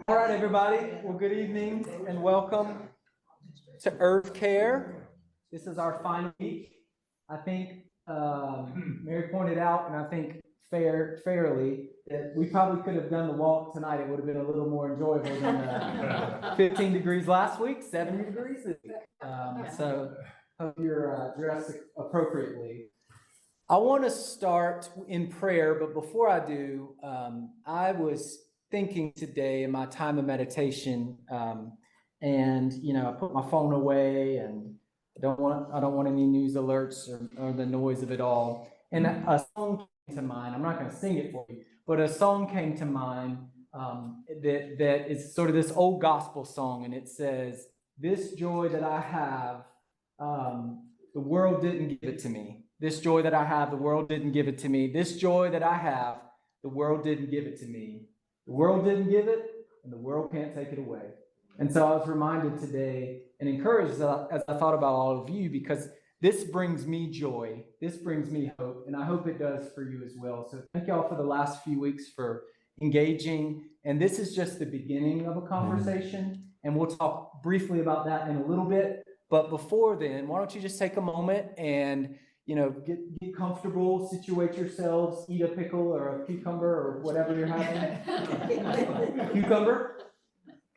All right, everybody. Well, good evening and welcome to Earth Care. This is our final week. I think Mary pointed out, and I think fairly, that we probably could have done the walk tonight. It would have been a little more enjoyable than 15 degrees last week, 70 degrees this week. So hope you're dressed appropriately. I want to start in prayer, but before I do, I was thinking today in my time of meditation, and I put my phone away, and I don't want any news alerts or the noise of it all. And a song came to mind. I'm not going to sing it for you, but a song came to mind that is sort of this old gospel song, and it says, "This joy that I have, the world didn't give it to me. This joy that I have, the world didn't give it to me. This joy that I have, the world didn't give it to me. The world didn't give it, and the world can't take it away." And so I was reminded today and encouraged as I thought about all of you, because this brings me joy. This brings me hope, and I hope it does for you as well. So thank y'all for the last few weeks for engaging. And this is just the beginning of a conversation, and we'll talk briefly about that in a little bit. But before then, why don't you just take a moment and get comfortable, situate yourselves, eat a pickle or a cucumber or whatever you're having. Cucumber?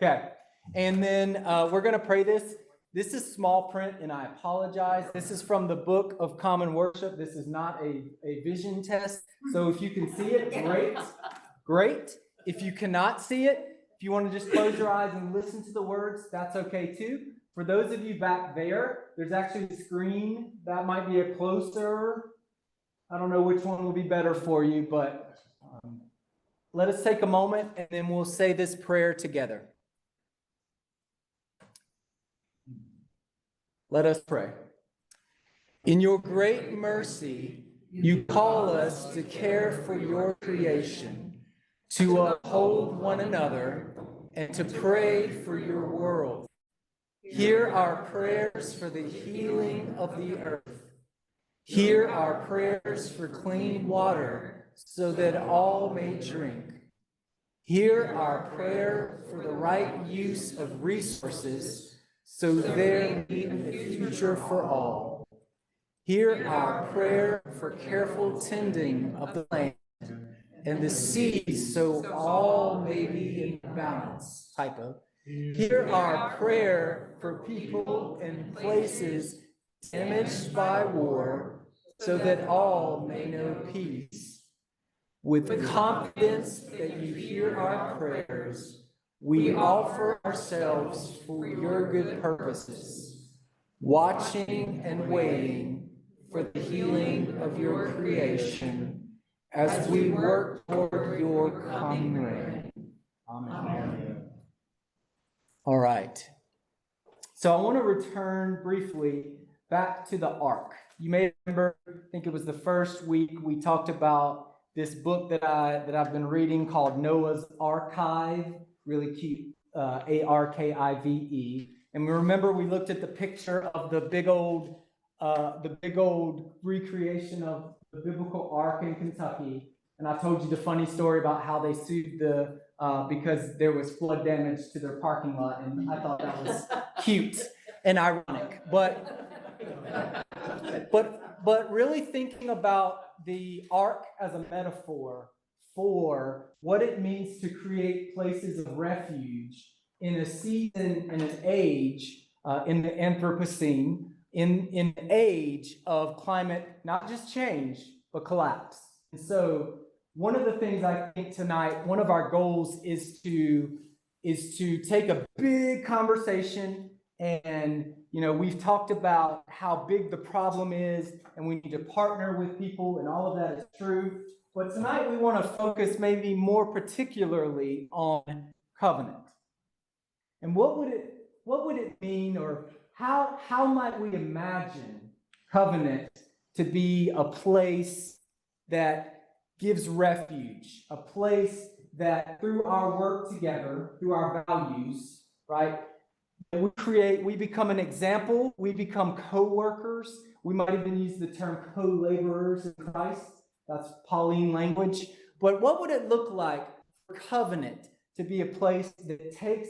Okay. And then we're going to pray this. This is small print, and I apologize. This is from the Book of Common Worship. This is not a vision test. So if you can see it, great. Great. If you cannot see it, if you want to just close your eyes and listen to the words, that's okay too. For those of you back there, there's actually a screen that might be a closer. I don't know which one will be better for you, but let us take a moment and then we'll say this prayer together. Let us pray. In your great mercy, you call us to care for your creation, to uphold one another, and to pray for your world. Hear our prayers for the healing of the earth. Hear our prayers for clean water so that all may drink. Hear our prayer for the right use of resources so there may be a future for all. Hear our prayer for careful tending of the land and the seas so all may be in balance. Typo. Hear our prayer for people and places damaged by war, so that all may know peace. With confidence that you hear our prayers, we offer ourselves for your good purposes, watching and waiting for the healing of your creation as we work toward your coming reign. Amen. All right. So I want to return briefly back to the Ark. You may remember, I think it was the first week, we talked about this book that I've been reading called Noah's Arkive, really cute, Arkive. And we remember we looked at the picture of the big old recreation of the biblical Ark in Kentucky. And I told you the funny story about how they sued because there was flood damage to their parking lot, and I thought that was cute and ironic. But really thinking about the Ark as a metaphor for what it means to create places of refuge in a season and an age in the Anthropocene, in an age of climate, not just change, but collapse. And so one of the things I think tonight, one of our goals is to take a big conversation, and we've talked about how big the problem is, and we need to partner with people, and all of that is true. But tonight we want to focus maybe more particularly on covenant. And what would it mean, or how might we imagine covenant to be a place that gives refuge, a place that through our work together, through our values, right, we become an example, we become co-workers, we might even use the term co-laborers in Christ, that's Pauline language. But what would it look like for covenant to be a place that takes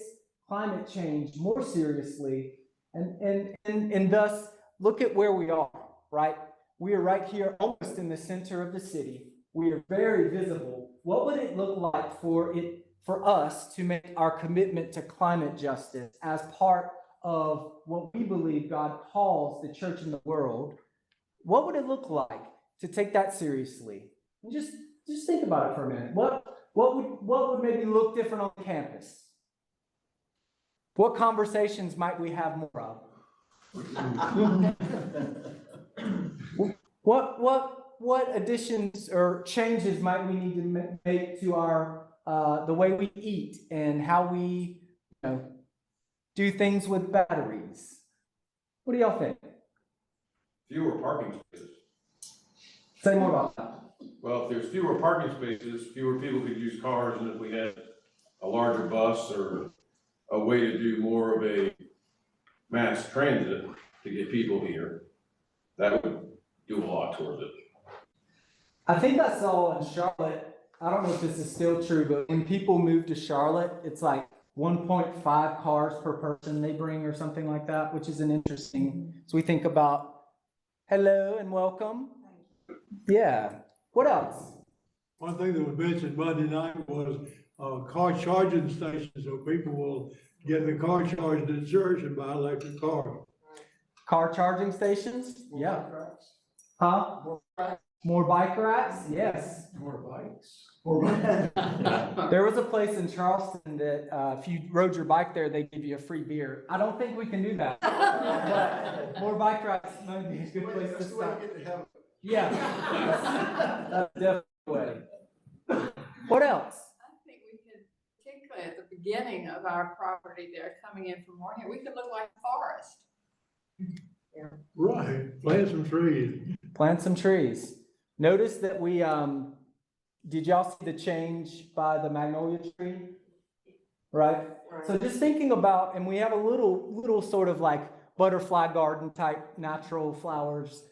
climate change more seriously, and thus look at where we are, right? We are right here almost in the center of the city. We are very visible. What would it look like for us to make our commitment to climate justice as part of what we believe God calls the church in the world? What would it look like to take that seriously? And just think about it for a minute. What would maybe look different on campus? What conversations might we have more of? What additions or changes might we need to make to our the way we eat and how we do things with batteries? What do y'all think? Fewer parking spaces. Say more about that. Well, if there's fewer parking spaces, fewer people could use cars, and if we had a larger bus or a way to do more of a mass transit to get people here, that would do a lot towards it. I think I saw in Charlotte, I don't know if this is still true, but when people move to Charlotte, it's like 1.5 cars per person they bring or something like that, which is an interesting, so we think about hello and welcome. Yeah. What else? One thing that was mentioned Monday night was car charging stations, so people will get the car charged in church and buy electric cars. Car charging stations? Yeah. Huh? More bike racks? Yes. More bikes. There was a place in Charleston that if you rode your bike there, they give you a free beer. I don't think we can do that. But more bike racks might be a good place to start. Yeah. That's definitely a way. What else? I think we could, particularly at the beginning of our property there, coming in from Moorhead, we could look like a forest. Yeah. Right. Plant some trees. Plant some trees. Notice that we, did y'all see the change by the magnolia tree? Right? So just thinking about, and we have a little sort of like butterfly garden type natural flowers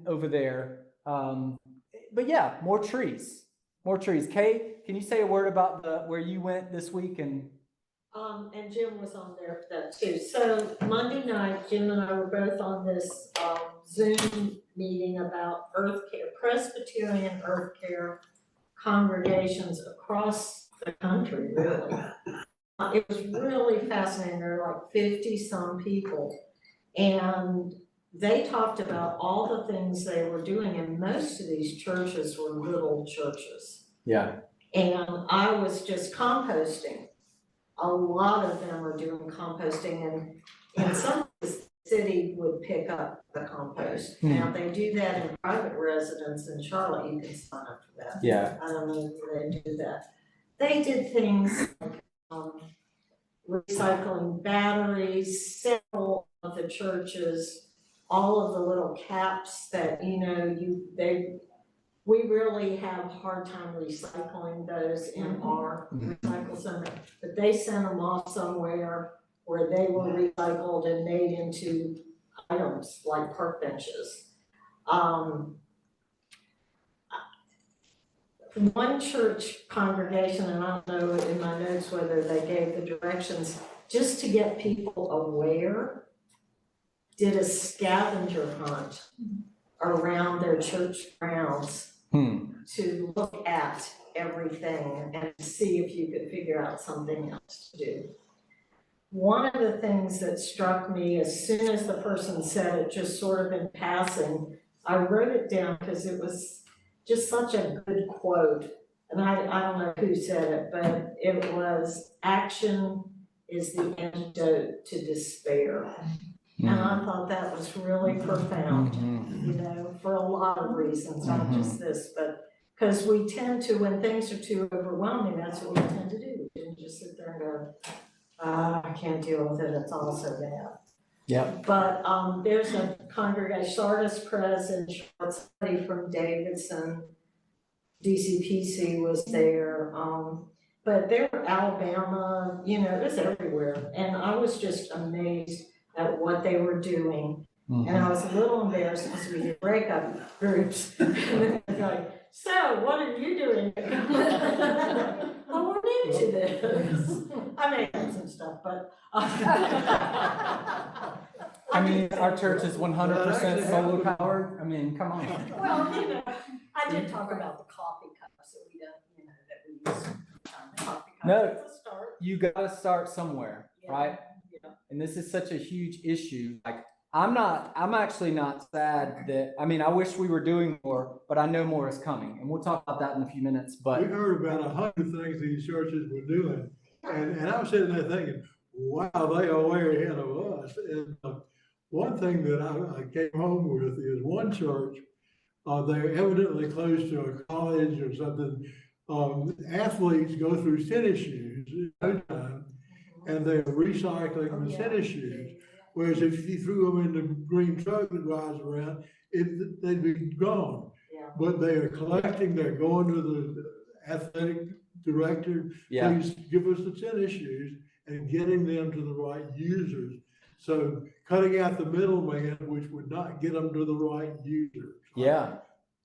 over there. But yeah, more trees. More trees. Kay, can you say a word about where you went this week? And Jim was on there for that too. So Monday night, Jim and I were both on this Zoom meeting about earth care, Presbyterian earth care congregations across the country, really. It was really fascinating. There were like 50 some people, and they talked about all the things they were doing, and most of these churches were little churches. yeah. And I was just composting. A lot of them are doing composting, and some of the city would pick up the compost. Now, they do that in private residence in Charlotte. You can sign up for that. Yeah. I don't know if they do that. They did things like recycling batteries, several of the churches, all of the little caps that, we really have a hard time recycling those in our recycle center, but they sent them off somewhere where they were recycled and made into items like park benches. One church congregation, and I don't know in my notes whether they gave the directions, just to get people aware, did a scavenger hunt around their church grounds to look at everything and see if you could figure out something else to do. One of the things that struck me as soon as the person said it, just sort of in passing, I wrote it down because it was just such a good quote. And I don't know who said it, but it was, "Action is the antidote to despair." And I thought that was really profound, for a lot of reasons, not just this, but because we tend to, when things are too overwhelming, that's what we tend to do. We can just sit there and go, I can't deal with it, it's all so bad. Yeah. But there's a congregation, Sardis Pres in Charlotte, somebody from Davidson, DCPC was there, but they're Alabama, it was everywhere. And I was just amazed at what they were doing. And I was a little embarrassed because we did breakup groups. And then they're like, "So, what are you doing?" "Oh, we're bet you this. I may have some stuff, but. I mean, our church is 100% solar powered. I mean, come on. Well, I did talk about the coffee cups that we don't, that we use. Coffee cups. No. It's a start. You gotta start somewhere, Yeah. right? Yeah. And this is such a huge issue. Like, I'm actually not sad that, I mean, I wish we were doing more, but I know more is coming. And we'll talk about that in a few minutes, but We heard about 100 things these churches were doing, and I was sitting there thinking, wow, they are way ahead of us. And one thing that I came home with is one church, they're evidently close to a college or something. Athletes go through tennis shoes at no time, and they're recycling the tennis shoes. Whereas if you threw them in the green truck that drives around, they'd be gone. Yeah. But they are collecting, they're going to the athletic director, yeah, please give us the tennis shoes, and getting them to the right users. So cutting out the middleman, which would not get them to the right users. yeah.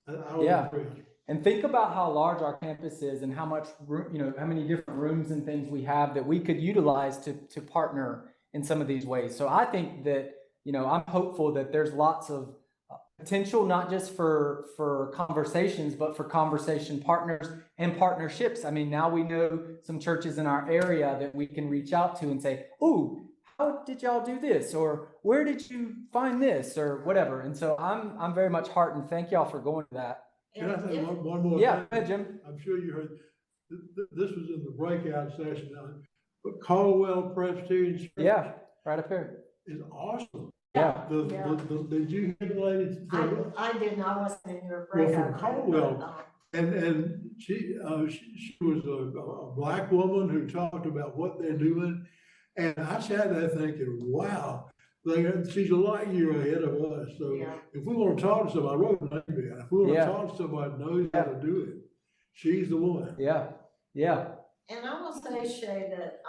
I was Yeah. impressed. And think about how large our campus is and how much room, how many different rooms and things we have that we could utilize to partner in some of these ways. So I think that, I'm hopeful that there's lots of potential, not just for conversations, but for conversation partners and partnerships. I mean, now we know some churches in our area that we can reach out to and say, "Oh, how did y'all do this?" Or "Where did you find this?" Or whatever. And so I'm very much heartened. Thank y'all for going to that. Can I say one more Yeah, thing? go ahead, Jim. I'm sure you heard, this was in the breakout session, but Caldwell Presbyterian Church Yeah, right up here. is awesome. Yeah. Did you hear the lady? I didn't, I wasn't in your Well, breakout. from Caldwell. And she was a black woman who talked about what they're doing. And I sat there thinking, wow, she's a light year ahead of us. So Yeah. if we want to talk to somebody, I wrote her name down. If we want Yeah. to talk to somebody who knows how to do it, she's the one. Yeah, yeah, And I will say, Shay, that,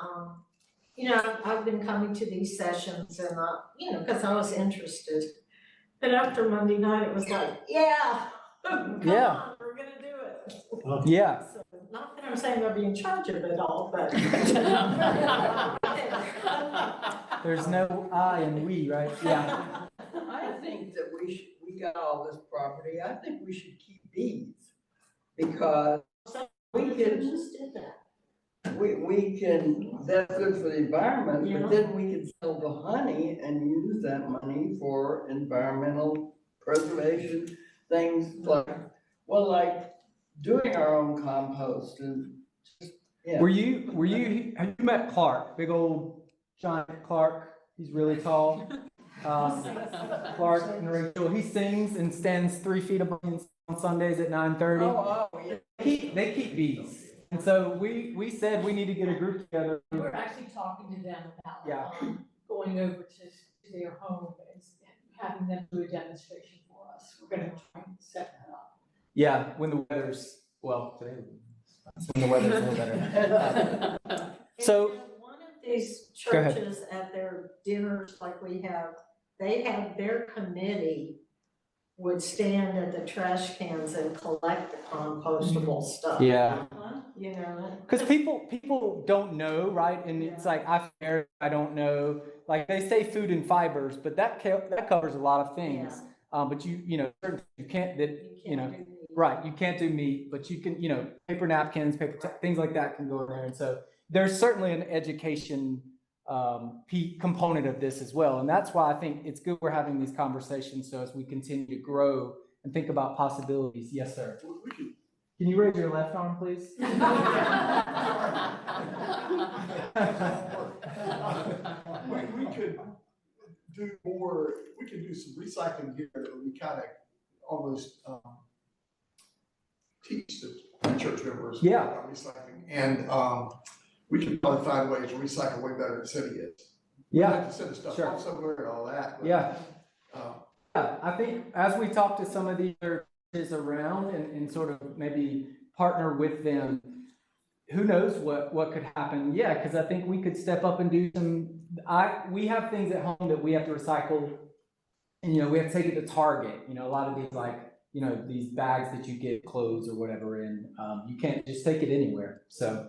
I've been coming to these sessions and, because I was interested. But after Monday night, it was like, yeah, come Yeah. on, we're gonna do it. yeah. So, not that I'm saying I'll be in charge of it all, but. There's no I in we, right? Yeah. I think that we got all this property, I think we should keep bees. Because we can, just did that. we can, that's good for the environment, Yeah. but then we can sell the honey and use that money for environmental preservation, things like doing our own compost and just, yeah. Have you met Clark, big old giant Clark? He's really tall. Clark and Rachel, he sings and stands 3 feet above me on Sundays at 9:30. Oh, yeah. They keep bees. And so we said we need to get a group together. We're actually talking to them about, Yeah. going over to their home and having them do a demonstration for us. We're gonna try and set that up. Yeah, when the weather's, well, today, when the weather's a little better. So- And one of these Go ahead. churches at their dinners like we have, they have their committee would stand at the trash cans and collect the compostable stuff. Yeah. Because Because people don't know, right? And it's like, I don't know. Like they say food and fibers, but that covers a lot of things. But you can't, right, you can't do meat, but you can, paper napkins, things like that can go in there. And so there's certainly an education component of this as well. And that's why I think it's good we're having these conversations. So as we continue to grow and think about possibilities. Yes, sir. Can you raise your left arm, please? We could do more, we could do some recycling here that we kind of almost teach the church members Yeah. about recycling. And we could probably find ways to recycle way better than the city is. We Yeah. have to send the stuff Sure. off somewhere and all that. But, Yeah. um, Yeah, I think as we talk to some of these churches around and sort of maybe partner with them, who knows what could happen? Yeah, because I think we could step up and do we have things at home that we have to recycle, and we have to take it to Target. A lot of these like you know, these bags that you get clothes or whatever in, you can't just take it anywhere, so.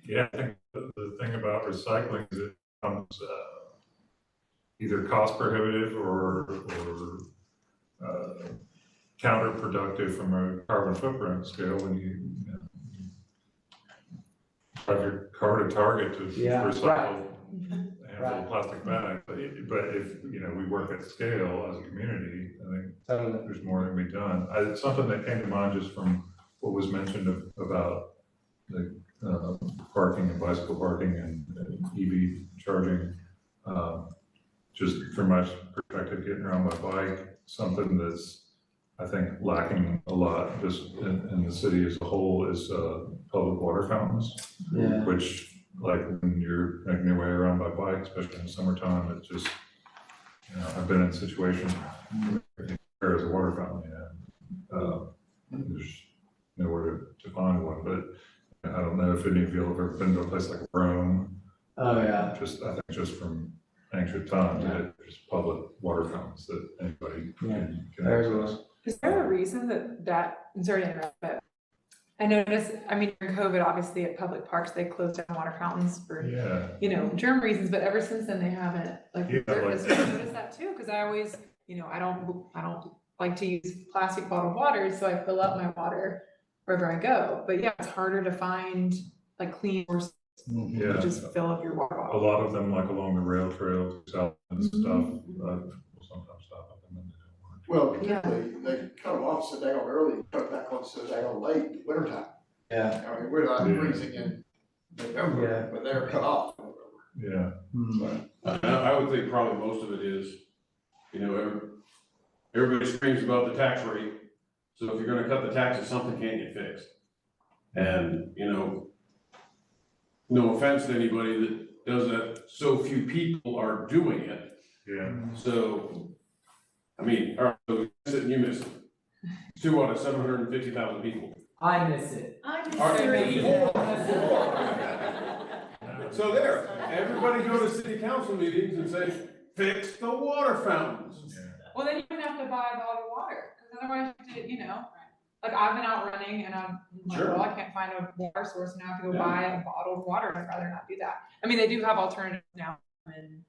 Yeah, I think the thing about recycling is it becomes either cost prohibitive or counterproductive from a carbon footprint scale when you have your car to Target to recycle a handful of plastic bags. But if, you know, we work at scale as a community, I think there's more that can be done. Something that came to mind just from what was mentioned about the parking and bicycle parking and EV charging. Just from my perspective, getting around by bike, something that's, I think, lacking a lot just in the city as a whole is public water fountains. Yeah. Which, like, when you're making your way around by bike, especially in the summertime, it's just, you know, I've been in situations where there's a water fountain and there's nowhere to find one. But I don't know if any of you have ever been to a place like Rome. Oh, yeah. Just, I think just from ancient times, there's public water fountains that anybody can access. Is there a reason that, I'm sorry to interrupt, but I noticed, I mean, during COVID, obviously at public parks, they closed down water fountains for, you know, germ reasons, but ever since then they haven't, like, I noticed that too, because I always, you know, I don't like to use plastic bottled water, so I fill up my water wherever I go. But yeah, it's harder to find like clean sources. You just fill up your water bottle. A lot of them, like along the rail trails and stuff, will sometimes stop at them and they don't work. Well, they cut them off so they go early, cut back on so they go late in the wintertime. Yeah. I mean, we're not freezing in November, but they're cut off. Yeah. I would think probably most of it is, you know, everybody screams about the tax rate. So if you're gonna cut the taxes, something can't get fixed. And, you know, no offense to anybody that does that, so few people are doing it. Yeah. So, I mean, all right, so you miss it and you miss it. 2 out of 750,000 people. I miss it. I just Are agree. So there, everybody go to city council meetings and say, fix the water fountains. Well, then you don't have to buy bottled water, because otherwise, you know, like I've been out running and I'm like, Sure. well, I can't find a water source and I have to go buy a bottled water. I'd rather not do that. I mean, they do have alternatives now. And,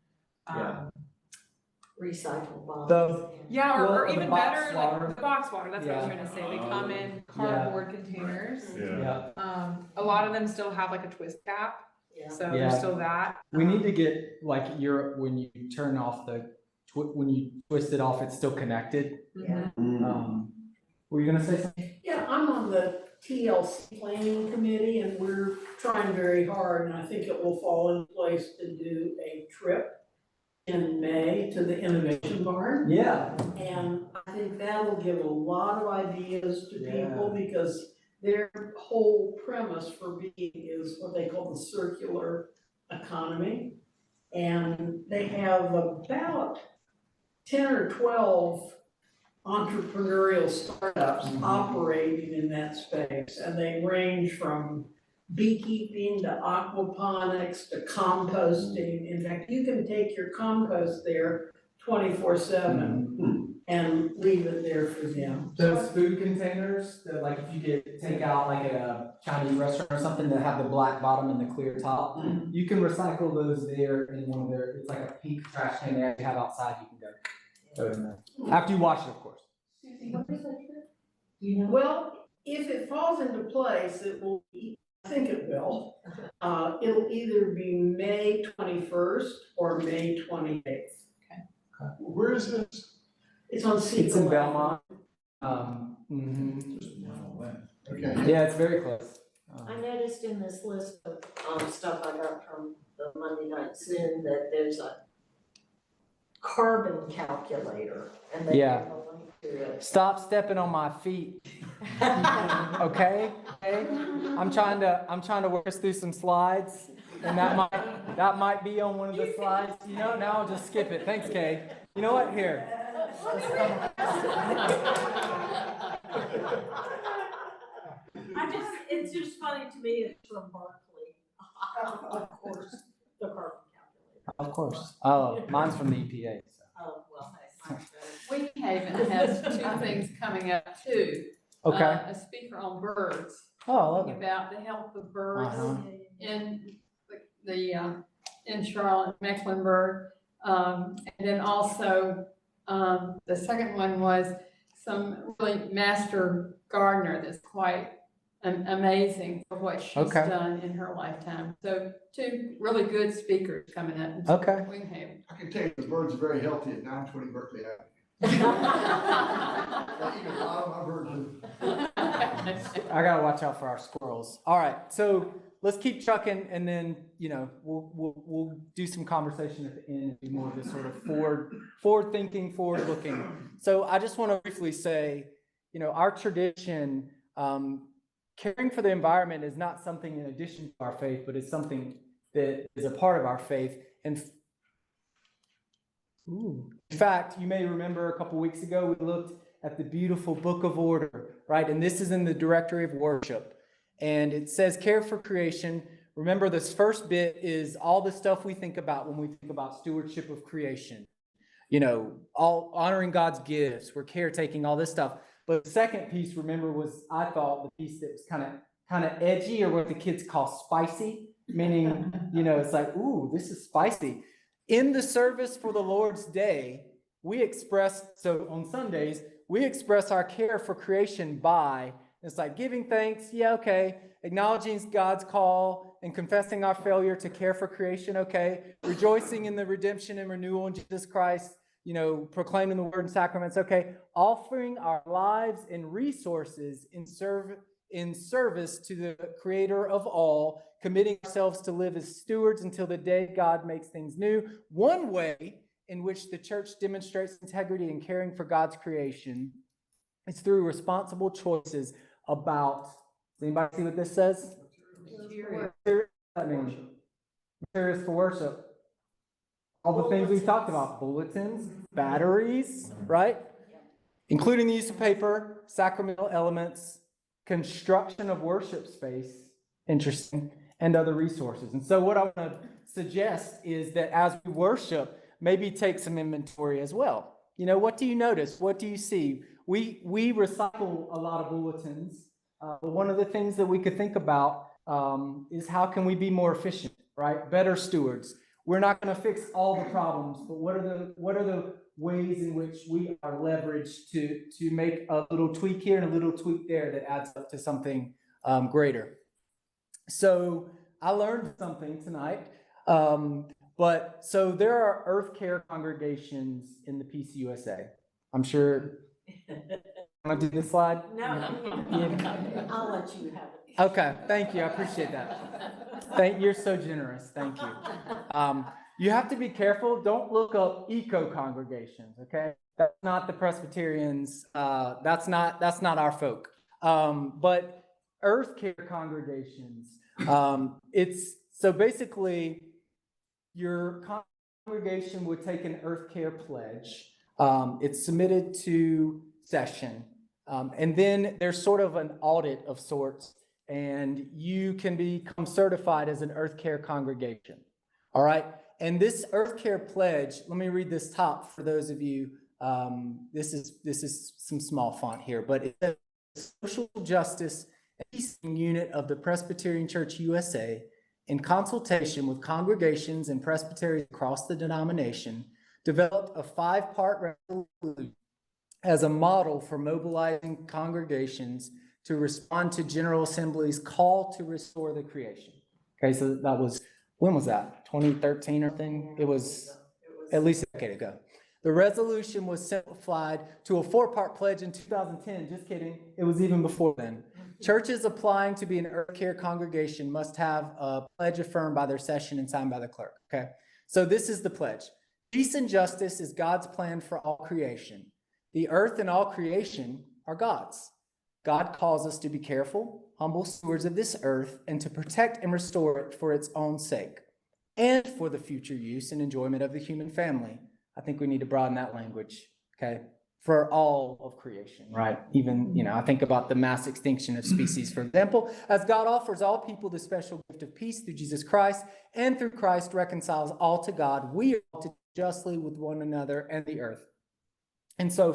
Recycle bottles. or the even box better, water. like the box water. That's what I was trying to say. They come in cardboard containers. Yeah. A lot of them still have like a twist cap. So there's still that. We need to get like when you turn off when you twist it off, it's still connected. Yeah. Were you gonna say something? Yeah, I'm on the TLC planning committee and we're trying very hard, and I think it will fall in place to do a trip in May to the Innovation Barn. Yeah. And I think that'll give a lot of ideas to people because their whole premise for being is what they call the circular economy. And they have about 10 or 12 entrepreneurial startups operating in that space, and they range from beekeeping to aquaponics to composting. In fact, you can take your compost there 24/7 and leave it there for them. Those food containers, that like if you get takeout like at a Chinese restaurant or something that have the black bottom and the clear top, you can recycle those there in one of their, it's like a pink trash can they have outside, you can go in there. After you wash it, of course. Susie, what is that? You know? Well, if it falls into place, it will be, I think it will. It'll either be May 21st or May 28th. Where is this? It's on Cedar It's in Lane. Belmont. Okay. Yeah, it's very close. I noticed in this list of stuff I got from the Monday Night Zoom that there's a carbon calculator and they have a link to it. Stop stepping on my feet. Okay? I'm trying to work us through some slides, and that might be on one of the slides. You know, now I'll just skip it. Thanks, Kay. You know what? Here. It's just funny to me, it's from Berkeley. Of course, the carbon calculator. Of course. Oh, mine's from the EPA. So. Oh, well, nice. We Haven has two things coming up too. Okay. A speaker on birds, Oh, I love talking it. about the health of birds Uh-huh. in in Charlotte, Mecklenburg. And then also, the second one was some really master gardener that's quite amazing for what she's Okay. done in her lifetime. So two really good speakers coming up in Okay. Winghaven. I can tell you the birds are very healthy at 920 Berkeley Avenue. I eat a lot of my birds. I gotta watch out for our squirrels. All right, so let's keep trucking, and then we'll do some conversation at the end and be more of this sort of forward thinking, forward looking. So I just want to briefly say, our tradition, caring for the environment is not something in addition to our faith, but it's something that is a part of our faith. And in fact, you may remember a couple weeks ago, we looked at the beautiful Book of Order, right? And this is in the Directory of Worship. And it says care for creation. Remember, this first bit is all the stuff we think about when we think about stewardship of creation. All honoring God's gifts, we're caretaking, all this stuff. But the second piece, remember, was, I thought, the piece that was kind of edgy, or what the kids call spicy, meaning, it's like, ooh, this is spicy. In the service for the Lord's Day, so on Sundays, we express our care for creation by, it's like giving thanks, yeah, okay, acknowledging God's call and confessing our failure to care for creation, okay, rejoicing in the redemption and renewal in Jesus Christ, proclaiming the word and sacraments, okay, offering our lives and resources in service to the creator of all, committing ourselves to live as stewards until the day God makes things new. One way in which the church demonstrates integrity in caring for God's creation is through responsible choices about, does anybody see what this says? Materials for worship. All the things we've talked about, bulletins, batteries, right? Including the use of paper, sacramental elements, construction of worship space, interesting, and other resources. And so what I want to suggest is that as we worship, maybe take some inventory as well. What do you notice? What do you see? We recycle a lot of bulletins. But one of the things that we could think about is how can we be more efficient, right? Better stewards. We're not going to fix all the problems, but what are the ways in which we are leveraged to make a little tweak here and a little tweak there that adds up to something greater? So I learned something tonight. So there are Earth Care congregations in the PCUSA. I'm sure. Want to do this slide? No, I'll let you have it. Okay, thank you. I appreciate that. You're so generous. Thank you. You have to be careful. Don't look up eco congregations. Okay, that's not the Presbyterians. That's not our folk. But Earth Care congregations. It's so basically your congregation would take an Earth Care pledge. It's submitted to session. And then there's sort of an audit of sorts, and you can become certified as an Earth Care congregation. All right. And this Earth Care pledge, let me read this top for those of you. This is some small font here, but it says Social Justice and Peacing Unit of the Presbyterian Church USA, in consultation with congregations and presbyteries across the denomination, developed a 5-part resolution as a model for mobilizing congregations to respond to General Assembly's call to restore the creation. Okay, so that was, when was that? 2013 or thing? It was at least a decade ago. The resolution was simplified to a 4-part pledge in 2010. Just kidding. It was even before then. Churches applying to be an Earth Care congregation must have a pledge affirmed by their session and signed by the clerk. Okay, so this is the pledge. Peace and justice is God's plan for all creation. The earth and all creation are God's. God calls us to be careful, humble stewards of this earth and to protect and restore it for its own sake and for the future use and enjoyment of the human family. I think we need to broaden that language, okay? For all of creation, right? Even, I think about the mass extinction of species, for example, as God offers all people the special gift of peace through Jesus Christ, and through Christ reconciles all to God, we are to justly with one another and the earth. And so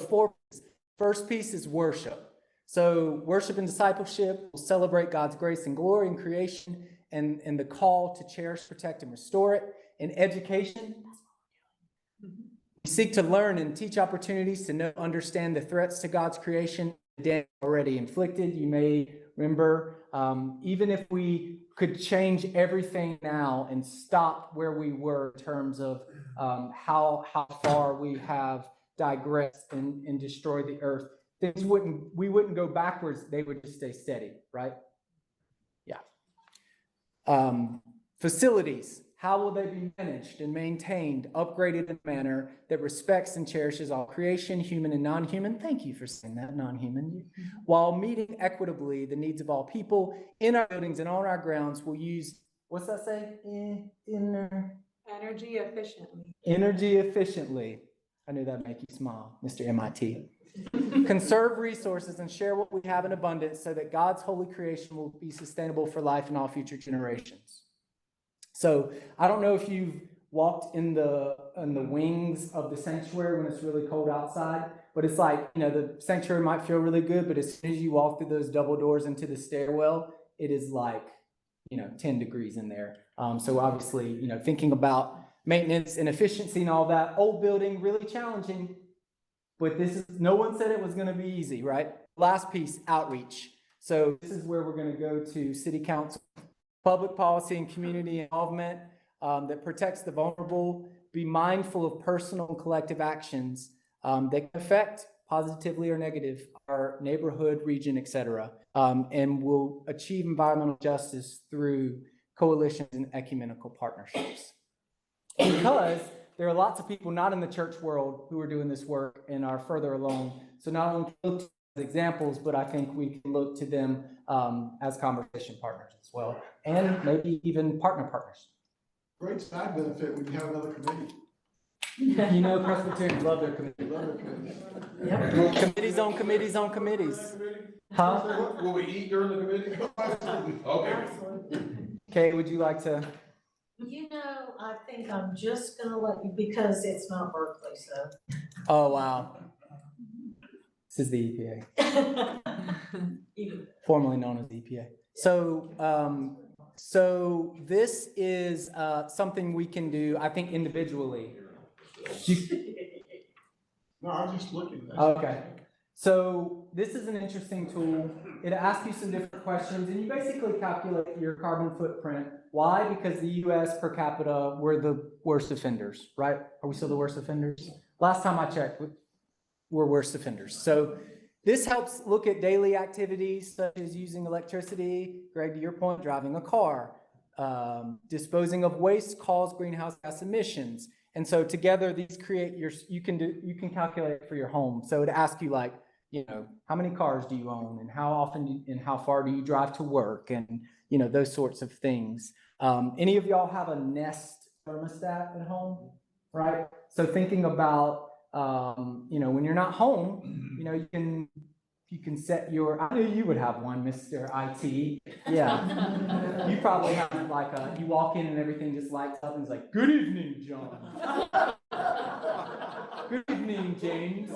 first piece is worship. So worship and discipleship will celebrate God's grace and glory in creation and the call to cherish, protect, and restore it. In education, we seek to learn and teach opportunities to know, understand the threats to God's creation already inflicted. You may remember, even if we could change everything now and stop where we were in terms of how far we have digressed and destroyed the earth, we wouldn't go backwards, they would just stay steady, right? Yeah. Facilities, how will they be managed and maintained, upgraded in a manner that respects and cherishes all creation, human and non-human? Thank you for saying that, non-human. While meeting equitably the needs of all people in our buildings and on our grounds, we'll use, what's that say? Energy efficiently. Energy efficiently. I knew that'd make you smile, Mr. MIT. Conserve resources and share what we have in abundance so that God's holy creation will be sustainable for life and all future generations. So I don't know if you've walked in the wings of the sanctuary when it's really cold outside, but it's like, the sanctuary might feel really good, but as soon as you walk through those double doors into the stairwell, it is like, 10 degrees in there. So obviously, thinking about maintenance and efficiency and all that, old building, really challenging, but no one said it was going to be easy, right? Last piece, outreach. So this is where we're going to go to city council, public policy and community involvement that protects the vulnerable, be mindful of personal and collective actions that can affect positively or negative our neighborhood, region, etc. And will achieve environmental justice through coalitions and ecumenical partnerships. Because there are lots of people not in the church world who are doing this work and are further along. So not only look to as examples, but I think we can look to them as conversation partners as well, and maybe even partners. Great side benefit when you have another committee. Presbyterians love their committee. Yep. Committees on committees on committees. Huh? Will we eat during the committee? Okay. Kay, would you like to? I think I'm just gonna let you, because it's not Berkeley, so. Oh, wow. This is the EPA. Formerly known as the EPA. So this is something we can do, I think, individually. No, I'm just looking. Okay. So this is an interesting tool. It asks you some different questions, and you basically calculate your carbon footprint. Why? Because the US per capita, we're the worst offenders, right? Are we still the worst offenders? Last time I checked, we're worst offenders. So this helps look at daily activities such as using electricity, Greg, to your point, driving a car, disposing of waste cause greenhouse gas emissions. And so together these create you can calculate for your home. So it asks you like, how many cars do you own and how often and how far do you drive to work and, those sorts of things. Any of y'all have a Nest thermostat at home, right? So thinking about, when you're not home, you can set your, I knew you would have one, Mr. IT. Yeah. You probably have you walk in and everything just lights up and it's like, good evening, John. Good evening, James.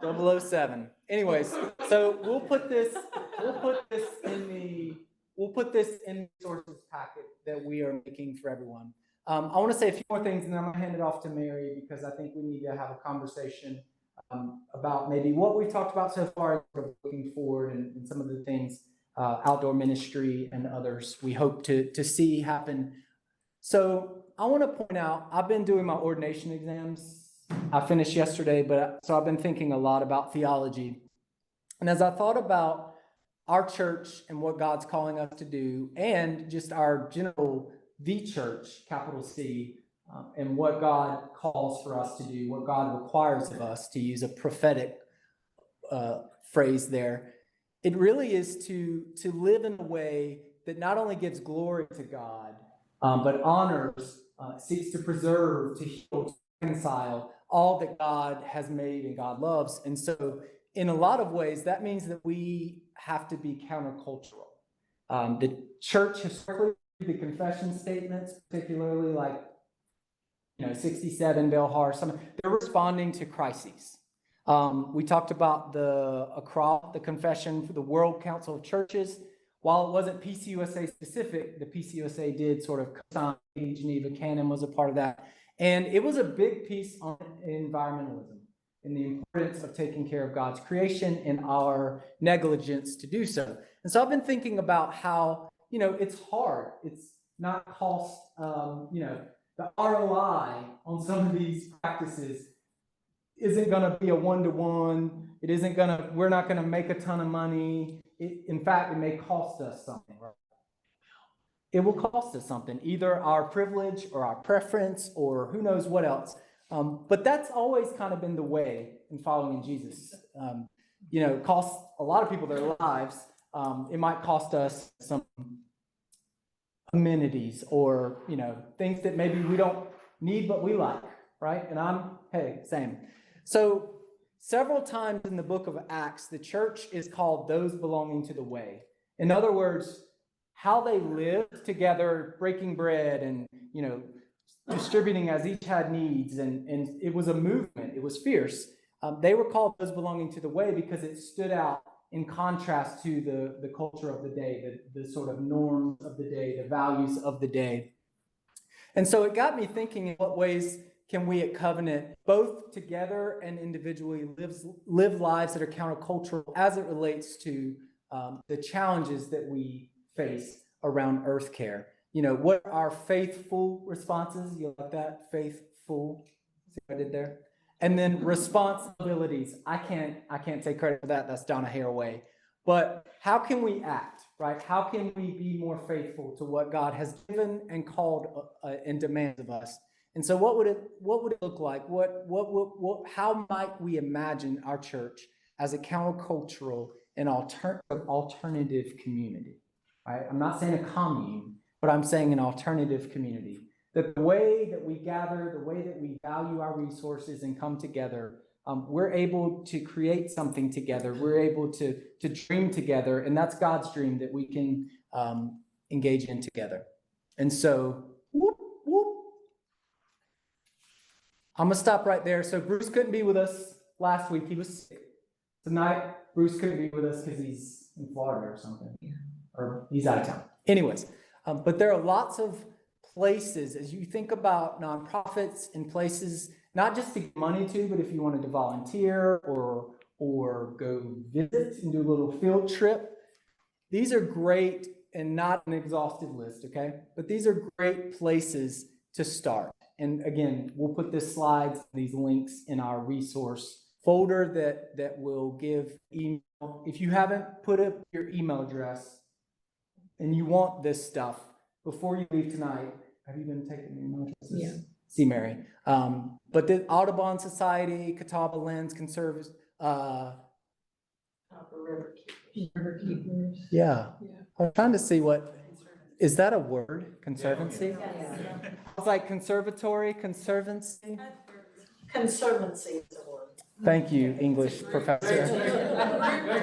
007. Anyways, so we'll put this in the resources packet that we are making for everyone. I want to say a few more things and then I'm going to hand it off to Mary because I think we need to have a conversation about maybe what we've talked about so far, looking forward and some of the things, outdoor ministry and others we hope to see happen. So I want to point out, I've been doing my ordination exams. I finished yesterday, so I've been thinking a lot about theology. And as I thought about our church and what God's calling us to do, and just our general, the church, capital C, and what God calls for us to do, what God requires of us, to use a prophetic phrase there, it really is to live in a way that not only gives glory to God, but honors, seeks to preserve, to heal, to reconcile all that God has made and God loves. And so in a lot of ways, that means that we have to be countercultural. The church historically, the confession statements, particularly like 67, Belhar, they're responding to crises. We talked about the Arkive, the Confession for the World Council of Churches. While it wasn't PCUSA specific, the PCUSA did sort of co-sign the Geneva Canon, was a part of that. And it was a big piece on environmentalism and the importance of taking care of God's creation and our negligence to do so. And so I've been thinking about how, it's hard. It's not cost, the ROI on some of these practices isn't going to be a one-to-one. It isn't going to, we're not going to make a ton of money. In fact, it may cost us something, right? It will cost us something, either our privilege or our preference or who knows what else. But that's always kind of been the way in following Jesus. It costs a lot of people their lives. It might cost us some amenities or, things that maybe we don't need, but we like, right? And same. So several times in the book of Acts, the church is called those belonging to the way. In other words, how they lived together, breaking bread and, distributing as each had needs. And it was a movement. It was fierce. They were called those belonging to the way because it stood out in contrast to the culture of the day, the sort of norms of the day, the values of the day. And so it got me thinking, in what ways can we at Covenant, both together and individually, live lives that are countercultural as it relates to the challenges that we face around earth care? What are our faithful responses? You like that? Faithful. See what I did there? And then responsibilities. I can't take credit for that. That's Donna Haraway. But how can we act, right? How can we be more faithful to what God has given and called and demands of us? And so what would it look like? How might we imagine our church as a countercultural and alternative community? Right? I'm not saying a commune, but I'm saying an alternative community. That the way that we gather, the way that we value our resources and come together, we're able to create something together. We're able to dream together, and that's God's dream that we can engage in together. And so, I'm gonna stop right there. So Bruce couldn't be with us last week. He was sick. Tonight, Bruce couldn't be with us because he's in Florida or something, or he's out of town. Anyways, but there are lots of places, as you think about nonprofits and places, not just to get money to, but if you wanted to volunteer or go visit and do a little field trip, these are great and not an exhaustive list, okay? But these are great places to start. And again, we'll put this slides, these links in our resource folder that will give email. If you haven't put up your email address and you want this stuff before you leave tonight, have you been taking the email addresses? Yeah. See Mary. But the Audubon Society, Catawba Lands Conservancy, River keepers. yeah. I'm trying to see is that a word? Conservancy? Yeah. I was like conservatory, conservancy. Conservancy is a word. Thank you, English professor.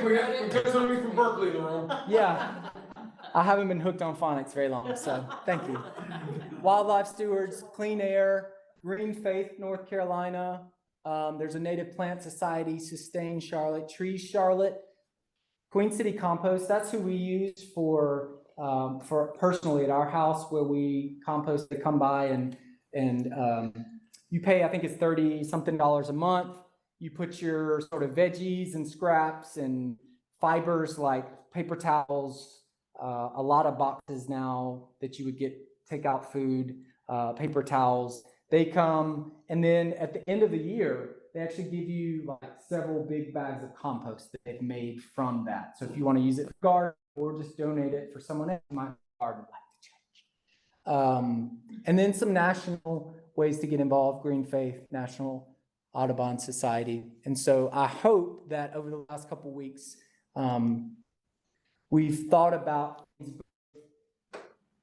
We got somebody from Berkeley in the room. Yeah, I haven't been hooked on phonics very long, so thank you. Wildlife Stewards, Clean Air, Green Faith, North Carolina. There's a Native Plant Society, Sustain Charlotte, Trees Charlotte, Queen City Compost. That's who we use for personally at our house where we compost. They come by and you pay, I think it's $30-something a month. You put your sort of veggies and scraps and fibers like paper towels, a lot of boxes now that you would take out food, paper towels. They come, and then at the end of the year, they actually give you like several big bags of compost that they've made from that. So if you want to use it for garden or just donate it for someone else, my garden would like to change. And then some national ways to get involved: Green Faith, National Audubon Society. And so I hope that over the last couple of weeks, we've thought about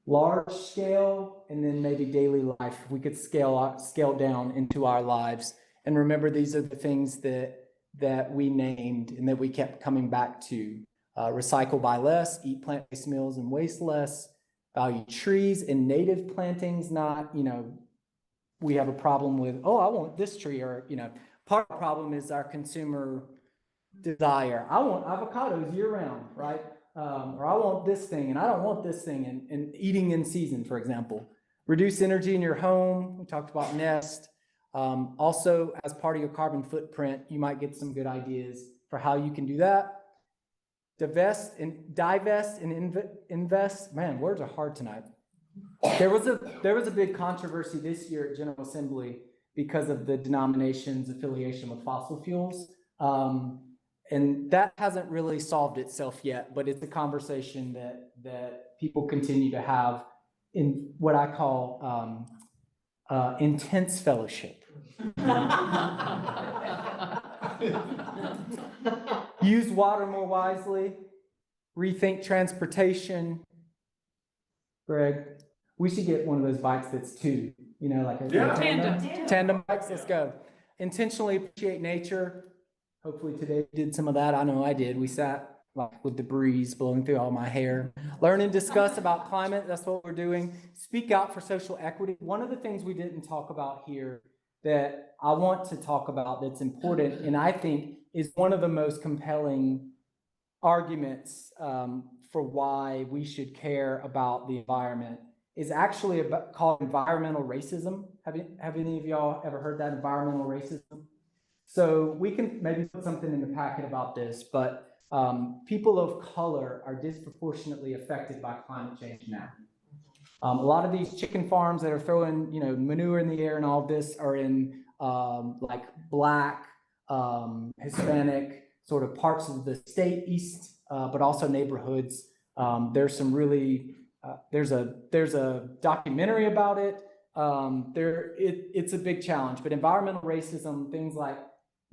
large scale and then maybe daily life. We could scale down into our lives. And remember, these are the things that we named and that we kept coming back to. Recycle, buy less, eat plant-based meals and waste less, value trees and native plantings, not, we have a problem with, oh, I want this tree, or, part of the problem is our consumer desire. I want avocados year round, right? Or I want this thing and I don't want this thing, and eating in season, for example. Reduce energy in your home. We talked about Nest. Also, as part of your carbon footprint, you might get some good ideas for how you can do that. Divest and invest. Man, words are hard tonight. There was a big controversy this year at General Assembly because of the denomination's affiliation with fossil fuels. And that hasn't really solved itself yet, but it's a conversation that people continue to have in what I call intense fellowship. Use water more wisely, rethink transportation. Greg, we should get one of those bikes that's two, like a tandem bikes. Let's go. Intentionally appreciate nature. Hopefully today we did some of that. I know I did. We sat with the breeze blowing through all my hair. Learn and discuss about climate. That's what we're doing. Speak out for social equity. One of the things we didn't talk about here that I want to talk about that's important, and I think is one of the most compelling arguments for why we should care about the environment, is actually called environmental racism. Have any of y'all ever heard that, environmental racism? So we can maybe put something in the packet about this, but people of color are disproportionately affected by climate change now. A lot of these chicken farms that are throwing, manure in the air and all of this are in like Black, Hispanic sort of parts of the state east, but also neighborhoods. There's some really, there's a documentary about it. It's a big challenge, but environmental racism, things like,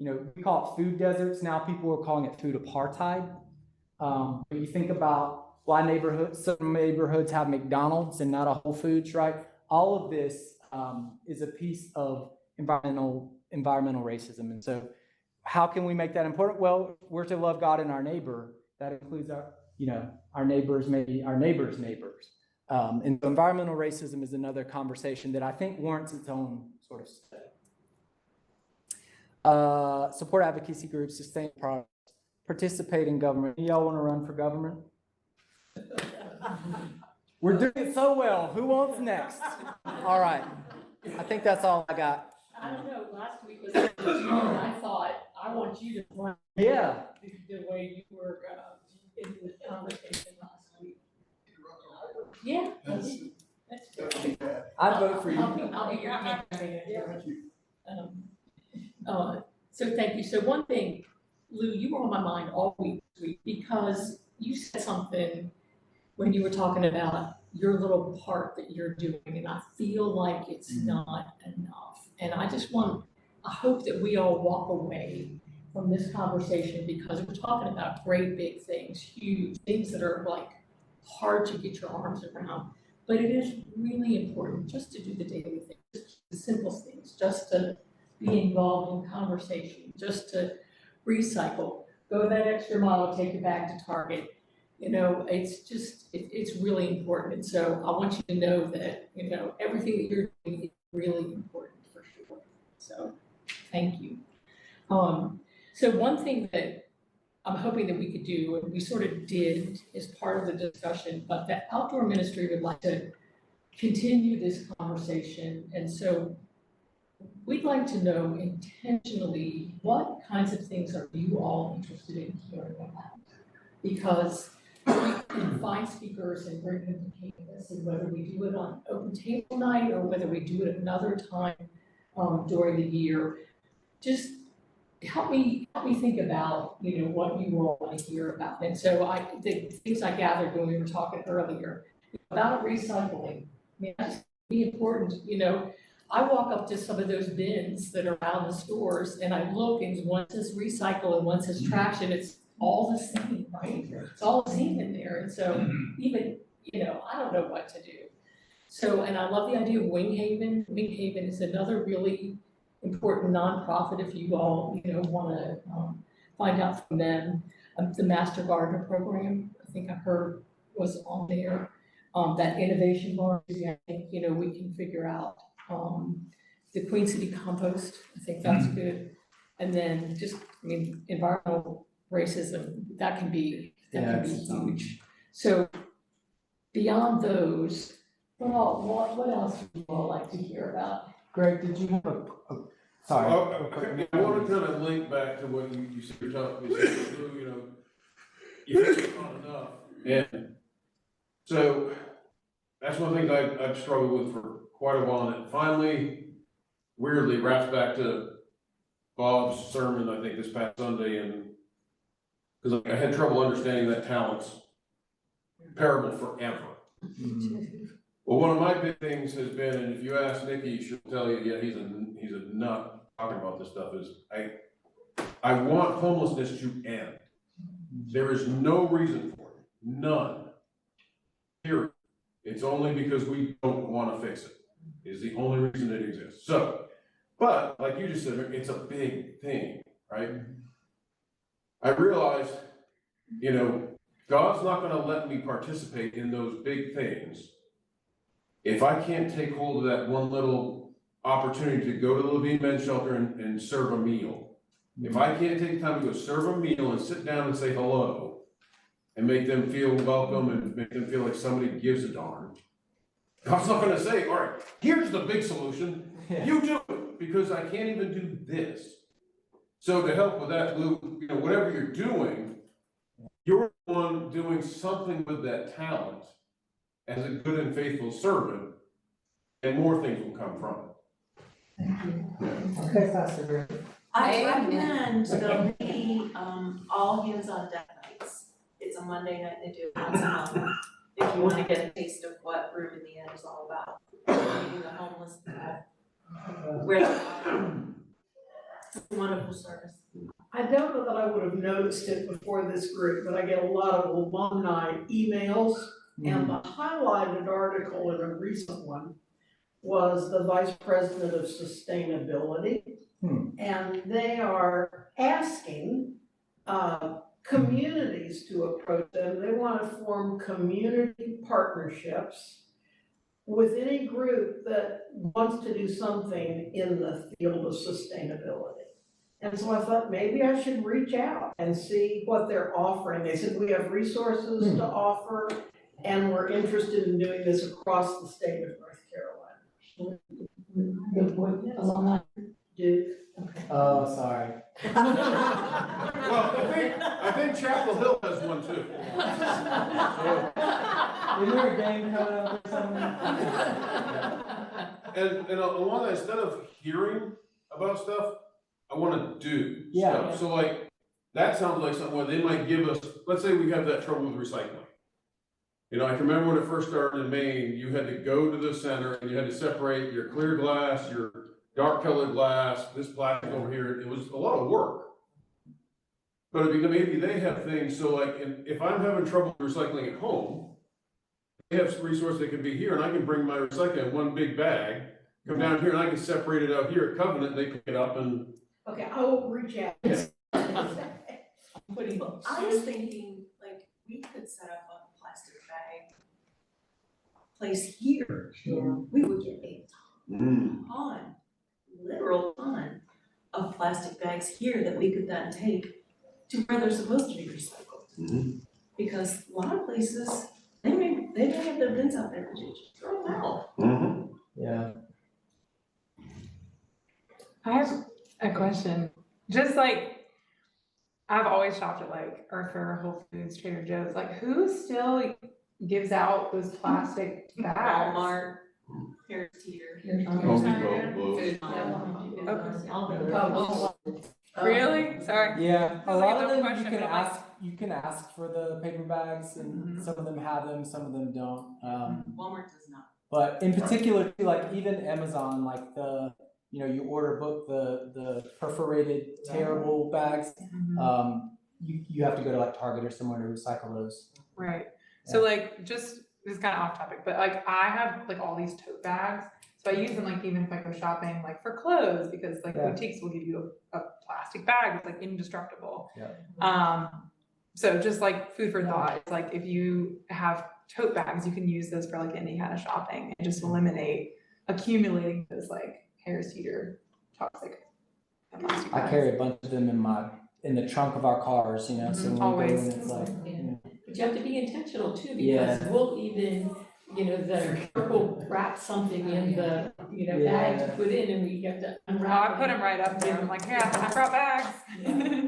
we call it food deserts. Now people are calling it food apartheid. When you think about why some neighborhoods have McDonald's and not a Whole Foods, right? All of this is a piece of environmental racism. And so how can we make that important? Well, we're to love God and our neighbor. That includes our neighbors, maybe our neighbors' neighbors. And so environmental racism is another conversation that I think warrants its own sort of study. Support advocacy groups, sustain products, participate in government. Y'all want to run for government? We're doing it so well. Who wants next? All right. I think that's all I got. I don't know, last week was, and I thought, I want you to run. Yeah. The way you were in the conversation last week. Yeah. That's good. I vote for you. I'll be your candidate. So thank you. So one thing, Lou, you were on my mind all week because you said something when you were talking about your little part that you're doing, and I feel like it's not enough. And I hope that we all walk away from this conversation, because we're talking about great big things, huge things that are like hard to get your arms around. But it is really important just to do the daily things, the simple things, just to be involved in conversation, just to recycle, go that extra mile, take it back to Target. It's really important. And so I want you to know that, everything that you're doing is really important for sure. So thank you. So one thing that I'm hoping that we could do, and we sort of did as part of the discussion, but the outdoor ministry would like to continue this conversation. And so we'd like to know intentionally, what kinds of things are you all interested in hearing about? Because we can find speakers and bring them to campus, and whether we do it on open table night or whether we do it another time during the year, just help me think about, what you all want to hear about. And so the things I gathered when we were talking earlier about recycling, that's really important. I walk up to some of those bins that are around the stores and I look, and one says recycle and one says trash, and it's all the same, right? It's all the same in there. And so even, I don't know what to do. So, and I love the idea of Wing Haven. Wing Haven is another really important nonprofit if you all, want to find out from them. The Master Gardener Program, I think I heard was on there. That innovation bar, I think, we can figure out the Queen City compost, I think that's good. And then just, I mean, environmental racism, that can be huge. So beyond those, what else would you all like to hear about? Greg, did you have sorry. I want to kind of link back to what you said, you know, you think it's not enough. And so that's one of the things I've struggled with for quite a while, and it finally weirdly wraps back to Bob's sermon, I think, this past Sunday, and because I had trouble understanding that talents parable forever. Well, one of my big things has been, and if you ask Nikki, she'll tell you, yeah, he's a nut talking about this stuff, is I want homelessness to end. There is no reason for it, none. Period. It's only because we don't want to fix it, is the only reason it exists. So, but like you just said, it's a big thing, right? I realized, you know, God's not going to let me participate in those big things if I can't take hold of that one little opportunity to go to the Levine Men's Shelter and serve a meal. If I can't take time to go serve a meal and sit down and say hello and make them feel welcome and make them feel like somebody gives a darn, God's not going to say, all right, here's the big solution. You do it, because I can't even do this. So to help with that, Lou, you know, whatever you're doing, you're the one doing something with that talent as a good and faithful servant, and more things will come from it. Okay, Pastor Greg. I recommend there'll be, all hands on deck nights. It's a Monday night, they do it once a month. If you wanna get a taste of what Room in the End is all about, meeting the homeless people. Where it's a wonderful service. I don't know that I would have noticed it before this group, but I get a lot of alumni emails. And the highlighted article in a recent one was the Vice President of Sustainability. And they are asking communities to approach them. They want to form community partnerships with any group that wants to do something in the field of sustainability. And so I thought maybe I should reach out and see what they're offering. They said, we have resources to offer, and we're interested in doing this across the state of North Carolina. Good point, alumni. Duke. Oh, sorry. Well, I think Chapel Hill has one too. Is there a game coming up or something? And I want to, instead of hearing about stuff, I want to do stuff. So like, that sounds like something where they might give us, let's say we have that trouble with recycling. You know, I can remember when it first started in Maine, you had to go to the center and you had to separate your clear glass, your dark colored glass, this plastic over here. It was a lot of work. But maybe they have things, so like, if I'm having trouble recycling at home, they have some resources that can be here, and I can bring my recycling in one big bag, come down here, and I can separate it out here at Covenant, they pick it up and. Okay, I will reach out. I was thinking, like, we could set up a plastic bag place here. We would get a ton, literal ton of plastic bags here that we could then take to where they're supposed to be recycled. Because a lot of places, they may have their bins out there, but you just throw them out. Yeah. I have a question. Just like, I've always shopped at like Arkive, Whole Foods, Trader Joe's. Like, who still gives out those plastic bags? Walmart, Harris Teeter. Really? Sorry. Yeah, a It's like lot a of dumb them question, but I'm like- you can ask for the paper bags, and some of them have them, some of them don't. Walmart does not. But in particular, like even Amazon, like you order book the perforated terrible bags. You have to go to like Target or somewhere to recycle those. Right. So like, just, this is kind of off topic, but like I have like all these tote bags. So I use them like even if I go shopping like for clothes, because like boutiques will give you a plastic bag that's like indestructible. So just like food for thought, it's like if you have tote bags, you can use those for like any kind of shopping and just eliminate accumulating those like air cedar, toxic. plastic I bags. carry a bunch of them in the trunk of our cars, you know, so when we go Always. in, it's like, Yeah. you know. But you have to be intentional too, because Yeah. we'll even, the clerk will wrap something in the, bag to Yeah. put in, and we have to Oh, unwrap I it. put them right up there, I'm like, yeah, I brought bags. Yeah.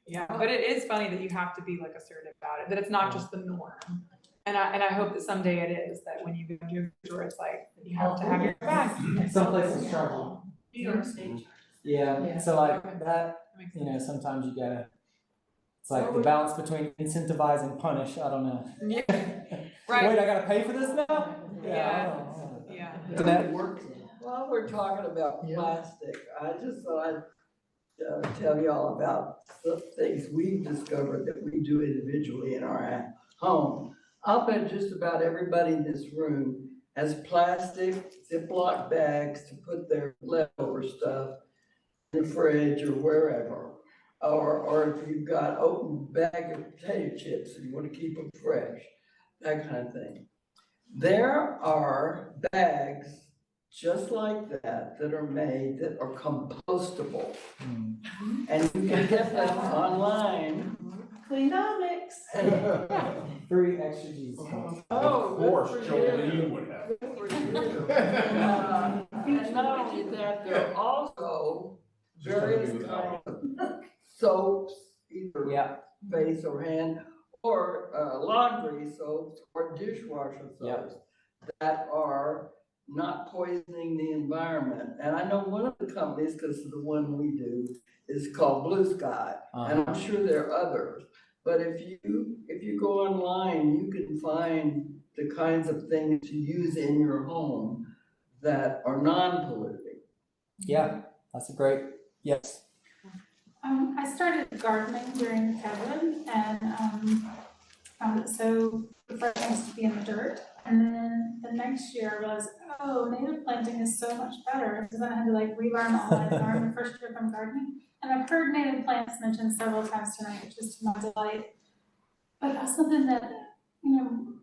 Yeah, but it is funny that you have to be like assertive about it, that it's not just the norm. And I hope that someday it is, that when you go to a store, it's like, you have to have your bag. Some places charge you. New York State. Yeah, so like that, sometimes you gotta, it's like the balance between incentivize and punish, I don't know. Yeah, right. Wait, I gotta pay for this now? Yeah. I don't know. Yeah. That While we're talking about plastic, I just thought I'd tell y'all about the things we've discovered that we do individually in our home. I'll bet just about everybody in this room has plastic Ziploc bags to put their leftover stuff in the fridge or wherever. Or if you've got open bag of potato chips and you want to keep them fresh, that kind of thing. There are bags just like that are made that are compostable. And you can get them online. Cleanomics. Free extra G's. Oh, course, good for Jolene you. would have. Good for you. And not only that, there are also various kinds of soaps, either face or hand, or laundry soaps or dishwasher soaps that are not poisoning the environment. And I know one of the companies, because the one we do, is called Blue Sky, and I'm sure there are others. But if you go online, you can find the kinds of things to use in your home that are non-polluting. Yeah, that's a great, yes. I started gardening during COVID, and found it so refreshing to be in the dirt. And then the next year I realized, oh, native planting is so much better. So then I had to relearn all I learned the first year from gardening. And I've heard native plants mentioned several times tonight, which is to my delight. But that's something that,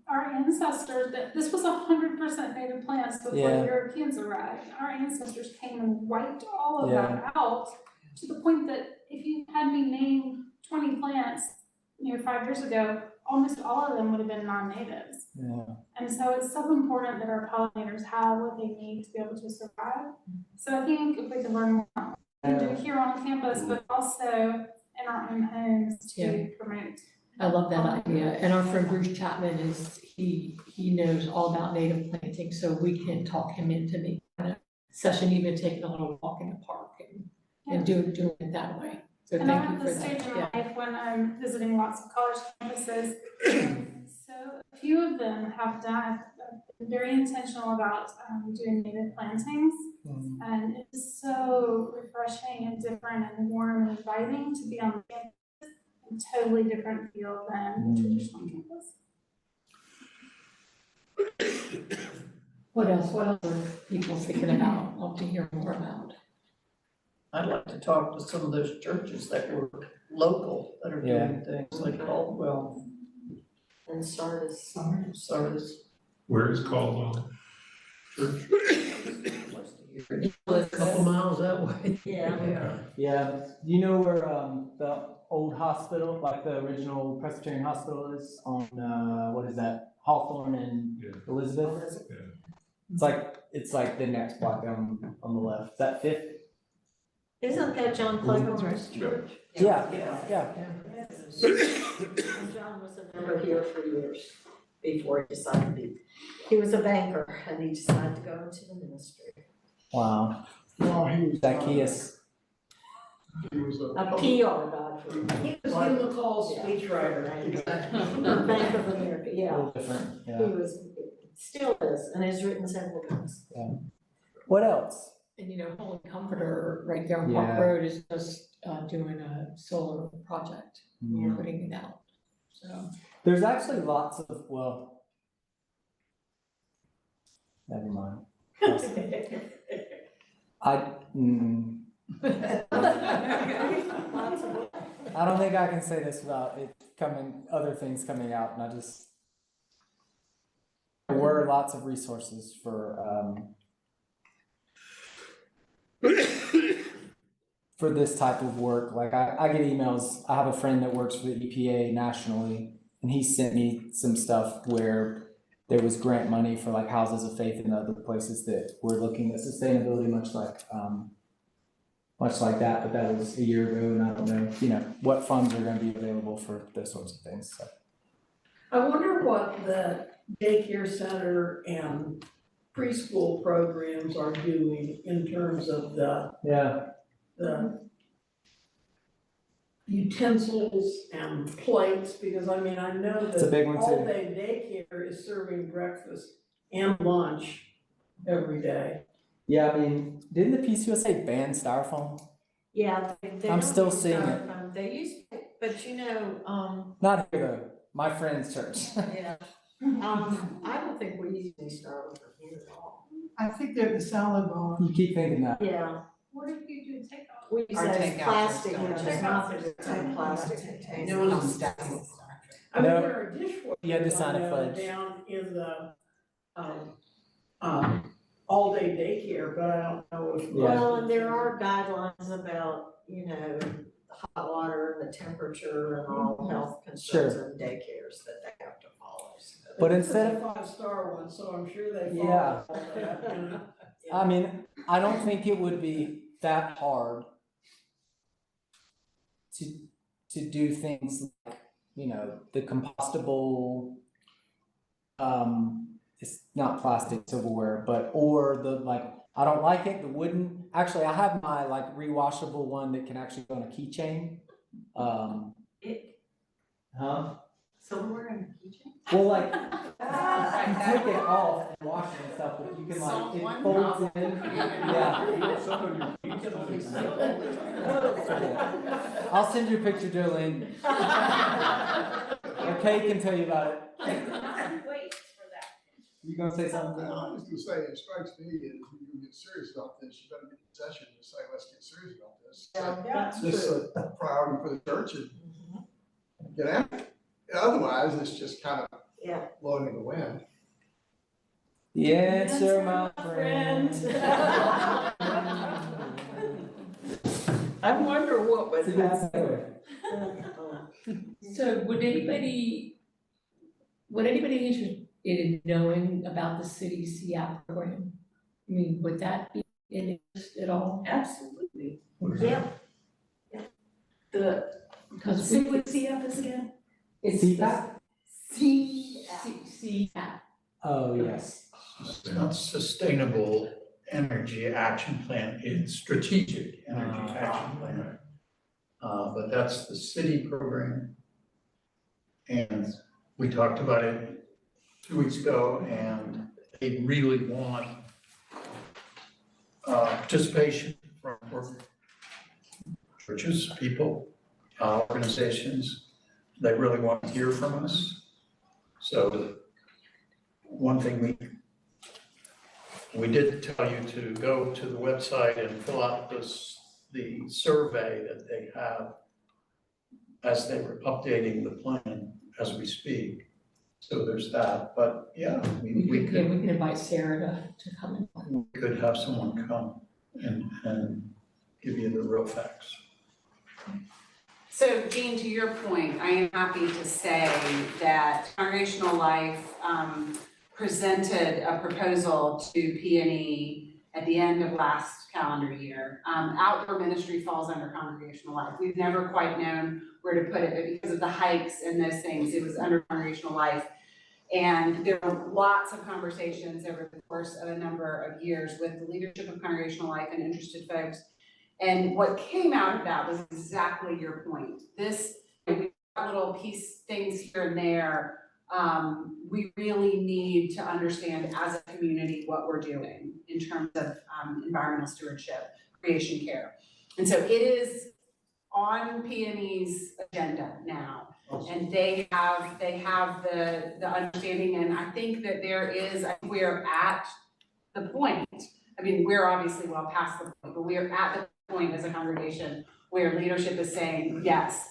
our ancestors, this was 100% native plants before the Europeans arrived. Our ancestors came and wiped all of that out, to the point that if you had me name 20 plants, 5 years ago, almost all of them would have been non-natives. Yeah. And so it's so important that our pollinators have what they need to be able to survive. So I think if we can learn more, we can do it here on campus, but also in our own homes to promote. I love that idea. And our friend Bruce Chapman he knows all about native planting, so we can talk him into the session, even taking a little walk in the park and doing it that way. So and thank I'm you at for the that. stage in life when I'm visiting lots of college campuses. So a few of them have been very intentional about doing native plantings. And it's so refreshing and different and warm and inviting to be on the campus. A totally different feel than the traditional campus. What else? What other people thinking about? Want to hear more about? I'd like to talk to some of those churches that were local, that are doing things like Caldwell And Sardis. Where is Caldwell Church? a couple miles that way. Yeah, you know where the old hospital, like the original Presbyterian hospital is on, what is that, Hawthorne and Elizabeth? Yeah. It's like the next block down on the left. Is that Fifth? Isn't that John Clayton's church? Yeah. And John was a member here for years before he decided he was a banker and he decided to go into the ministry. Wow. Well, he was. Zacchaeus. He was A PR guy for. He was Hugh McCall's speechwriter. Bank of America, A yeah. little different, He yeah. still is, and has written several books. What else? And Holy Comforter right there on Park Road is just doing a solar project, putting it out. So There's actually lots of, never mind. I don't think I can say this without other things coming out, and there were lots of resources for for this type of work. Like I get emails, I have a friend that works for the EPA nationally, and he sent me some stuff where there was grant money for like houses of faith and other places that were looking at sustainability, much like that, but that was a year ago, and I don't know, what funds are gonna be available for those sorts of things, so. I wonder what the daycare center and preschool programs are doing in terms of the utensils and plates, because I mean, I know It's a big that one, too. all day daycare is serving breakfast and lunch every day. Yeah, I mean, didn't the PCUSA ban styrofoam? Yeah, they I'm don't still use seeing it. styrofoam. They used to, but Not here though, my friend's church. yeah. I don't think we use any styrofoam here at all. I think they're the salad bar. You keep thinking that. Yeah. What if you do takeout? We use Our that as takeout plastic, is which done. is not the same plastic. No one else does. I mean, No. there are dishwashers. You had to sign a I know pledge. down in the, all-day daycare, but I don't know if. Yeah. Well, and there are guidelines about, hot water and the temperature and all health concerns in daycares that they have to follow. So. But This is instead a of, 5-star one, so I'm sure they follow Yeah. all that. I mean, I don't think it would be that hard to do things like, the compostable, it's not plastic silverware, or the I don't like it, the wooden, actually I have my rewashable one that can actually go on a keychain. Silverware and keychain? Well, you take it off and wash it and stuff, but you can it folds in. Yeah. I'll send you a picture, Jolene. Or Kay can tell you about it. Wait for that. You gonna say something? I was gonna say, it strikes me as when you get serious about this, you better get in session and say, let's get serious about this. That's This is a priority for the church and get after it. Otherwise, it's just kind of blowing in the wind. The answer, my friend. I wonder what would happen. So would anybody interested in knowing about the city's CAP program? I mean, would that be in interest at all? Absolutely. Yeah. Because Say what CF is again? it's CPAP? CAP. Oh, yes. It's not sustainable energy action plan, it's strategic energy action plan. But that's the city program. And we talked about it 2 weeks ago, and they really want participation from churches, people, organizations. They really want to hear from us. So one thing we did tell you to go to the website and fill out the survey that they have as they were updating the plan as we speak. So there's that, but yeah, we could invite Sarah to come in. We could have someone come and give you the real facts. So Jean, to your point, I am happy to say that Congregational Life presented a proposal to P&E at the end of last calendar year. Outdoor ministry falls under Congregational Life. We've never quite known where to put it, but because of the hikes and those things, it was under Congregational Life. And there were lots of conversations over the course of a number of years with the leadership of Congregational Life and interested folks. And what came out of that was exactly your point. We got little things here and there. We really need to understand as a community what we're doing in terms of environmental stewardship, creation care. And so it is on P&E's agenda now. And they have the understanding, and I think that we're at the point. I mean, we're obviously well past the point, but we are at the point as a congregation where leadership is saying, yes,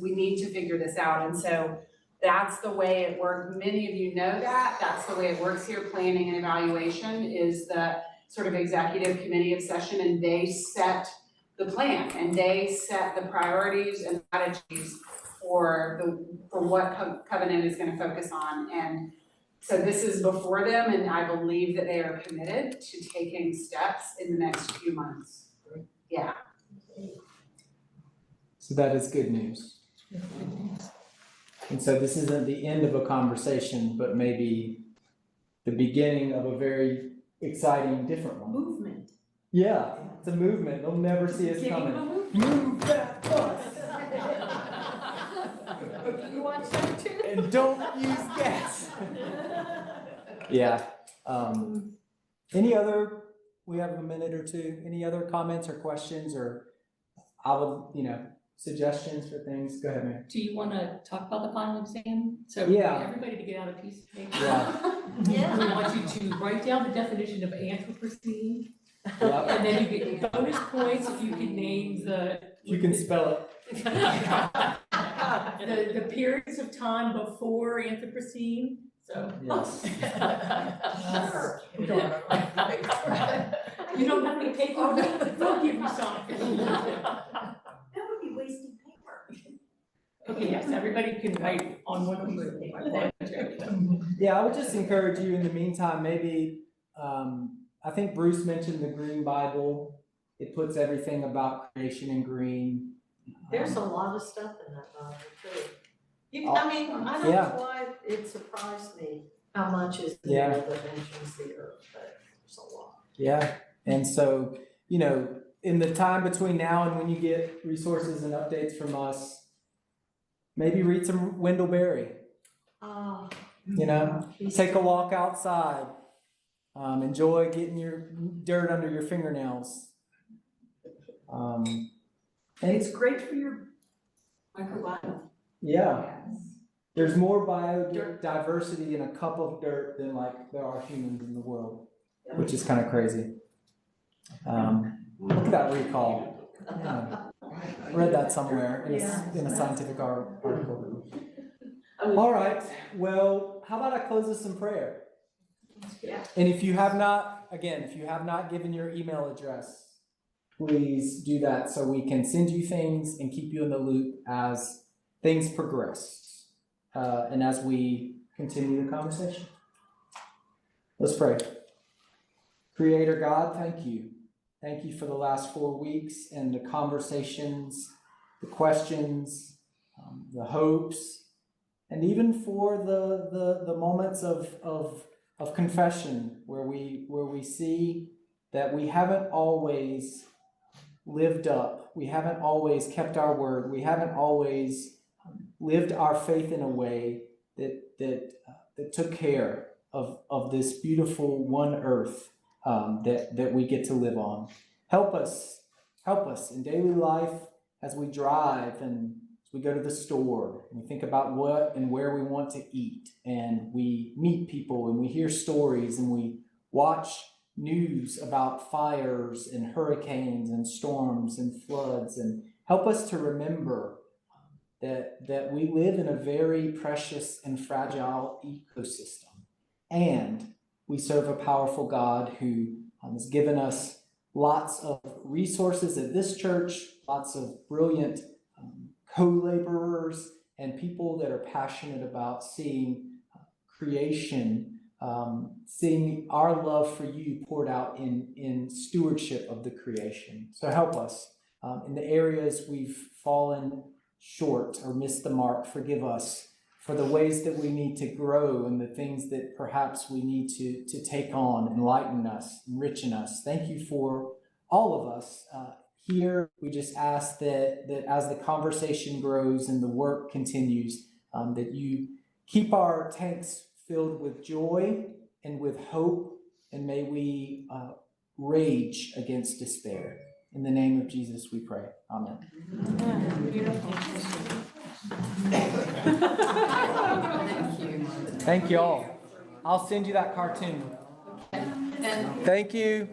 we need to figure this out. And so that's the way it works. Many of you know that. That's the way it works here. Planning and evaluation is the sort of executive committee of session, and they set the plan, and they set the priorities and strategies for what Covenant is gonna focus on. And so this is before them, and I believe that they are committed to taking steps in the next few months. Yeah. So that is good news. And so this isn't the end of a conversation, but maybe the beginning of a very exciting, different one. Movement. Yeah, it's a movement. They'll never see us coming. Move that bus. You watch that too? And don't use gas. Yeah. Any other, we have a minute or two, any other comments or questions or suggestions for things? Go ahead, Mary. Do you want to talk about the final exam? So Yeah. everybody to get out a piece of paper. Yeah. Yeah. We want you to write down the definition of Anthropocene. Yep. And then you get bonus points if you can name You can spell it. the periods of time before Anthropocene. So. Yes. Sure. You don't have any paper, they'll give you something. That would be wasting paper. Okay, yes, everybody can write on one of them. Yeah, I would just encourage you in the meantime, maybe, I think Bruce mentioned the Green Bible. It puts everything about creation in green. There's a lot of stuff in that Bible too. I don't know why it surprised me how much is there that mentions the earth, but there's a lot. Yeah, and so, in the time between now and when you get resources and updates from us, maybe read some Wendell Berry. Take a walk outside. Enjoy getting your dirt under your fingernails. And it's great for your microbiome. Yeah. There's more biodiversity in a cup of dirt than there are humans in the world, which is kind of crazy. Look at that recall. Yeah. Read that somewhere in a scientific article. All right. Well, how about I close this in prayer? Yeah. And if you have not given your email address, please do that so we can send you things and keep you in the loop as things progress and as we continue the conversation. Let's pray. Creator God, thank you. Thank you for the last 4 weeks and the conversations, the questions, the hopes, and even for the moments of confession where we see that we haven't always lived up, we haven't always kept our word, we haven't always lived our faith in a way that took care of this beautiful one earth that we get to live on. Help us in daily life as we drive and we go to the store and we think about what and where we want to eat, and we meet people and we hear stories and we watch news about fires and hurricanes and storms and floods, and help us to remember that we live in a very precious and fragile ecosystem, and we serve a powerful God who has given us lots of resources at this church, lots of brilliant co-laborers and people that are passionate about seeing creation, seeing our love for you poured out in stewardship of the creation. So help us in the areas we've fallen short or missed the mark. Forgive us for the ways that we need to grow and the things that perhaps we need to take on. Enlighten us, enrichen us. Thank you for all of us. Here, we just ask that as the conversation grows and the work continues, that you keep our tanks filled with joy and with hope, and may we rage against despair. In the name of Jesus, we pray. Amen. Thank you all. I'll send you that cartoon. Thank you.